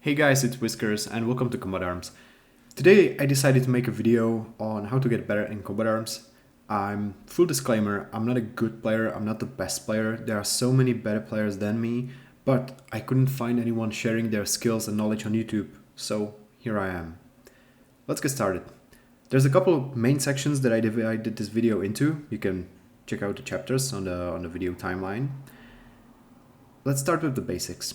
Hey guys, it's Whiskers and welcome to Combat Arms. Today I decided to make a video on how to get better in Combat Arms. Full disclaimer, I'm not a good player, I'm not the best player. There are so many better players than me, but I couldn't find anyone sharing their skills and knowledge on YouTube, so here I am. Let's get started. There's a couple of main sections that I divided this video into. You can check out the chapters on the video timeline. Let's start with the basics.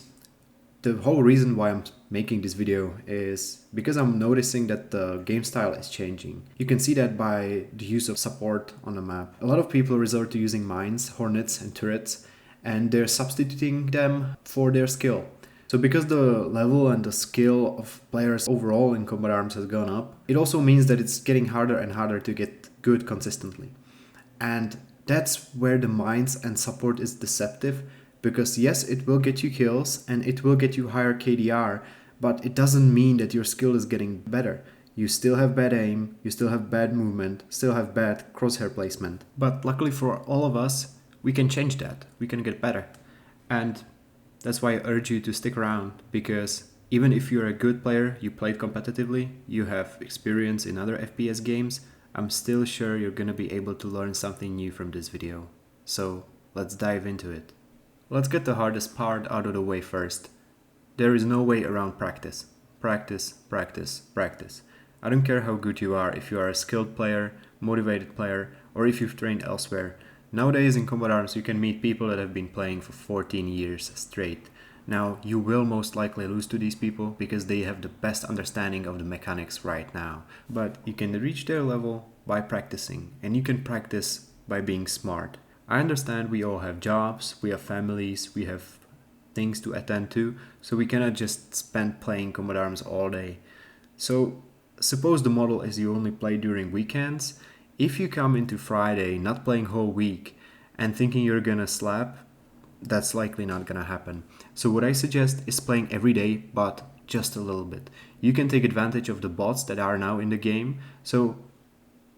The whole reason why I'm making this video is because I'm noticing that the game style is changing. You can see that by the use of support on the map. A lot of people resort to using mines, hornets and turrets, and they're substituting them for their skill. So because the level and the skill of players overall in Combat Arms has gone up, it also means that it's getting harder and harder to get good consistently. And that's where the mines and support is deceptive. Because yes, it will get you kills and it will get you higher KDR, but it doesn't mean that your skill is getting better. You still have bad aim, you still have bad movement, still have bad crosshair placement. But luckily for all of us, we can change that. We can get better. And that's why I urge you to stick around, because even if you're a good player, you played competitively, you have experience in other FPS games, I'm still sure you're gonna be able to learn something new from this video. So let's dive into it. Let's get the hardest part out of the way first. There is no way around practice. Practice, practice, practice. I don't care how good you are, if you are a skilled player, motivated player, or if you've trained elsewhere. Nowadays in Combat Arms you can meet people that have been playing for 14 years straight. Now you will most likely lose to these people because they have the best understanding of the mechanics right now. But you can reach their level by practicing, and you can practice by being smart. I understand we all have jobs, we have families, we have things to attend to, so we cannot just spend playing Combat Arms all day. So suppose the model is you only play during weekends. If you come into Friday not playing whole week and thinking you're gonna slap, that's likely not gonna happen. So what I suggest is playing every day, but just a little bit. You can take advantage of the bots that are now in the game, so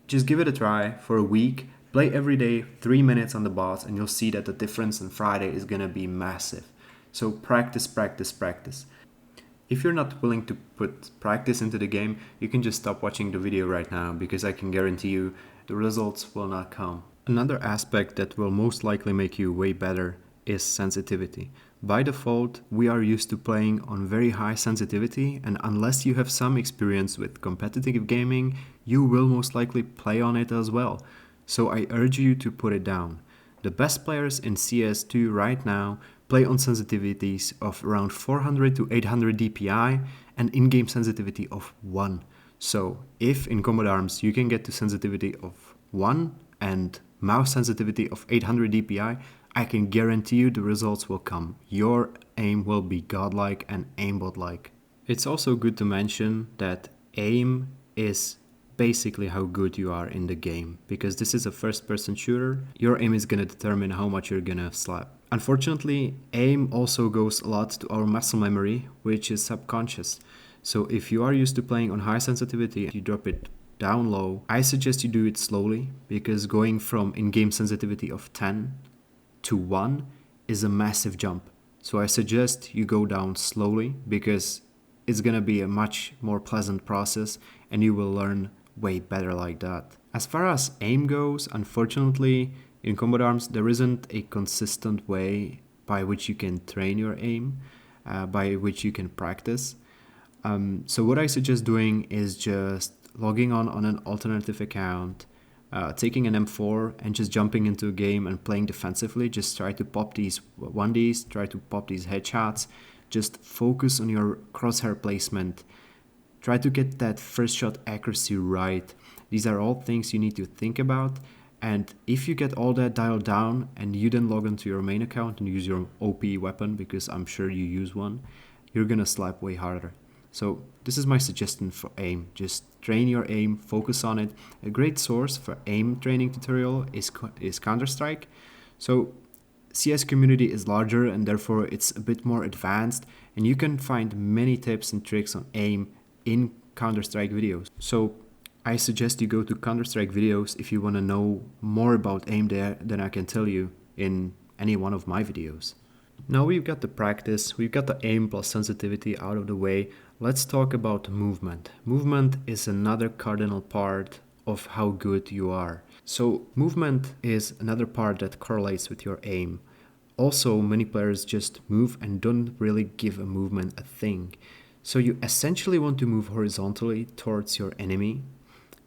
just give it a try for a week. Play every day 3 minutes on the bots and you'll see that the difference on Friday is gonna be massive. So practice, practice, practice. If you're not willing to put practice into the game, you can just stop watching the video right now, because I can guarantee you the results will not come. Another aspect that will most likely make you way better is sensitivity. By default, we are used to playing on very high sensitivity, and unless you have some experience with competitive gaming, you will most likely play on it as well. So I urge you to put it down. The best players in CS2 right now play on sensitivities of around 400 to 800 DPI and in-game sensitivity of 1. So if in Combat Arms you can get to sensitivity of 1 and mouse sensitivity of 800 DPI, I can guarantee you the results will come. Your aim will be godlike and aimbot-like. It's also good to mention that aim is basically how good you are in the game, because this is a first-person shooter. Your aim is gonna determine how much you're gonna slap. Unfortunately, aim also goes a lot to our muscle memory, which is subconscious. So if you are used to playing on high sensitivity and you drop it down low, I suggest you do it slowly, because going from in-game sensitivity of 10 to 1 is a massive jump. So I suggest you go down slowly, because it's gonna be a much more pleasant process and you will learn way better like that. As far as aim goes, unfortunately, in Combat Arms there isn't a consistent way by which you can train your aim, by which you can practice. So what I suggest doing is just logging on an alternative account, taking an M4 and just jumping into a game and playing defensively. Just try to pop these 1Ds, try to pop these headshots, just focus on your crosshair placement. Try to get that first shot accuracy right. These are all things you need to think about. And if you get all that dialed down and you then log into your main account and use your OP weapon, because I'm sure you use one, you're gonna slap way harder. So this is my suggestion for aim. Just train your aim, focus on it. A great source for aim training tutorial is Counter-Strike. So CS community is larger and therefore it's a bit more advanced, and you can find many tips and tricks on aim in Counter-Strike videos. So I suggest you go to Counter-Strike videos if you want to know more about aim there than I can tell you in any one of my videos. Now we've got the practice, we've got the aim plus sensitivity out of the way. Let's talk about movement. Movement is another cardinal part of how good you are. So movement is another part that correlates with your aim. Also, many players just move and don't really give a movement a thing. So you essentially want to move horizontally towards your enemy.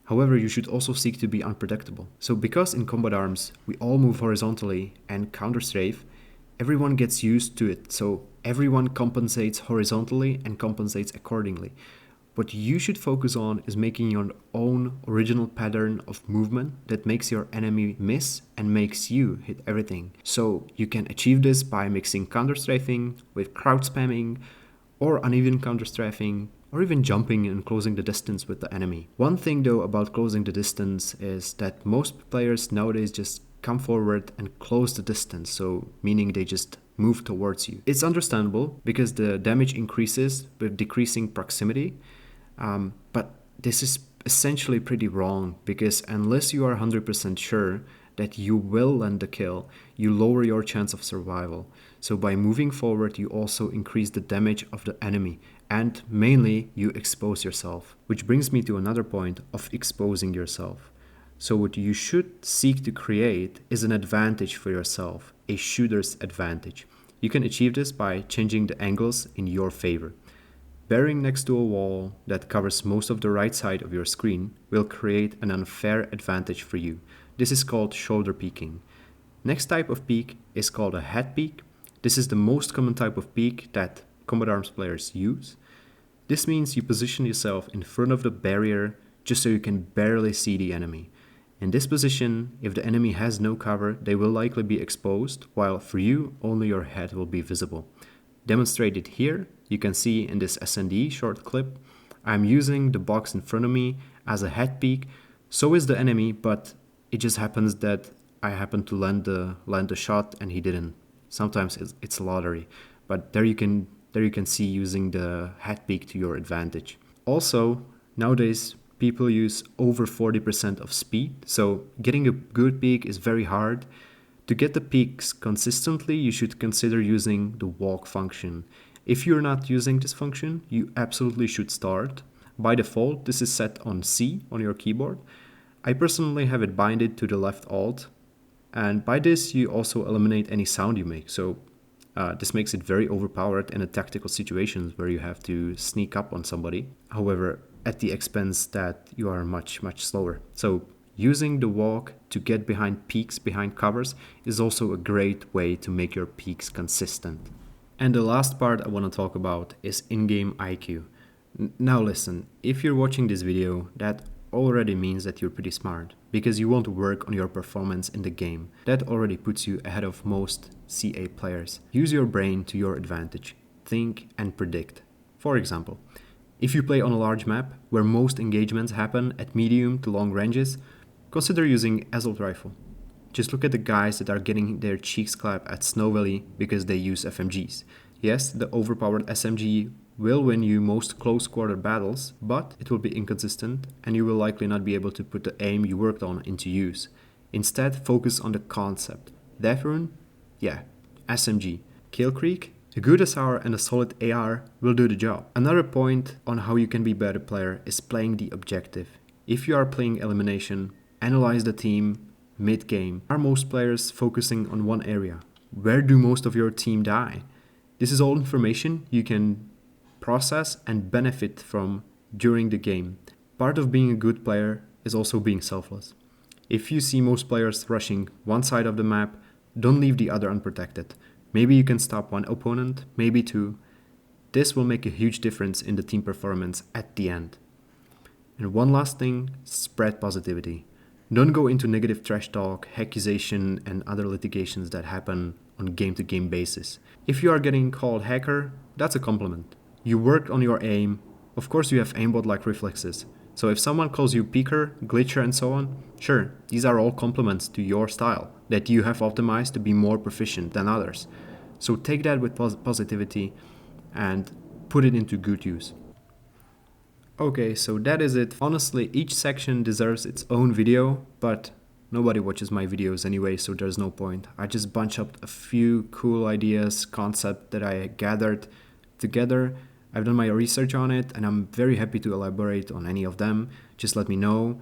However, you should also seek to be unpredictable. So because in combat arms we all move horizontally and counter-strafe, everyone gets used to it, so everyone compensates horizontally and compensates accordingly. What you should focus on is making your own original pattern of movement that makes your enemy miss and makes you hit everything. So you can achieve this by mixing counter-strafing with crowd spamming, or uneven counter-strafing, or even jumping and closing the distance with the enemy. One thing though about closing the distance is that most players nowadays just come forward and close the distance, so meaning they just move towards you. It's understandable because the damage increases with decreasing proximity, but this is essentially pretty wrong because unless you are 100% sure that you will land the kill, you lower your chance of survival. So by moving forward, you also increase the damage of the enemy, and mainly you expose yourself. Which brings me to another point of exposing yourself. So what you should seek to create is an advantage for yourself, a shooter's advantage. You can achieve this by changing the angles in your favor. Bearing next to a wall that covers most of the right side of your screen will create an unfair advantage for you. This is called shoulder peeking. Next type of peek is called a head peek. This is the most common type of peek that combat arms players use. This means you position yourself in front of the barrier just so you can barely see the enemy. In this position, if the enemy has no cover, they will likely be exposed, while for you, only your head will be visible. Demonstrated here, you can see in this S&D short clip, I'm using the box in front of me as a head peek. So is the enemy, but it just happens that I happen to land the shot and he didn't. Sometimes it's a lottery, but there you can see using the head peek to your advantage. Also, nowadays, people use over 40% of speed, so getting a good peek is very hard. To get the peaks consistently, you should consider using the walk function. If you're not using this function, you absolutely should start. By default, this is set on C on your keyboard. I personally have it binded to the left alt, and by this you also eliminate any sound you make, so this makes it very overpowered in a tactical situations where you have to sneak up on somebody. However, at the expense that you are much slower. So using the walk to get behind peaks, behind covers, is also a great way to make your peaks consistent. And the last part I want to talk about is in-game IQ. Now listen, if you're watching this video, that already means that you're pretty smart, because you want to work on your performance in the game. That already puts you ahead of most CA players. Use your brain to your advantage. Think and predict. For example, if you play on a large map where most engagements happen at medium to long ranges, consider using assault rifle. Just look at the guys that are getting their cheeks clapped at Snow Valley because they use FMGs. Yes, the overpowered SMG will win you most close quarter battles, but it will be inconsistent and you will likely not be able to put the aim you worked on into use. Instead, focus on the concept. Death Rune? Yeah, SMG. Kill Creek? A good SR and a solid AR will do the job. Another point on how you can be a better player is playing the objective. If you are playing elimination, analyze the team mid-game. Are most players focusing on one area? Where do most of your team die? This is all information you can process and benefit from during the game. Part of being a good player is also being selfless. If you see most players rushing one side of the map, don't leave the other unprotected. Maybe you can stop one opponent, maybe two. This will make a huge difference in the team performance at the end. And one last thing, spread positivity. Don't go into negative trash talk, accusation, and other litigations that happen on game-to-game basis. If you are getting called hacker, that's a compliment. You worked on your aim. Of course you have aimbot-like reflexes. So if someone calls you peeker, glitcher, and so on, sure, these are all compliments to your style that you have optimized to be more proficient than others. So take that with positivity and put it into good use. Okay, so that is it. Honestly, each section deserves its own video, but Nobody watches my videos anyway, so there's no point. I just bunch up a few cool ideas, concepts that I gathered together. I've done my research on it, and I'm very happy to elaborate on any of them. Just let me know.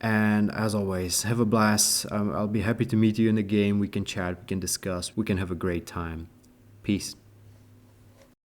And as always, have a blast. I'll be happy to meet you in the game. We can chat, we can discuss, we can have a great time. Peace.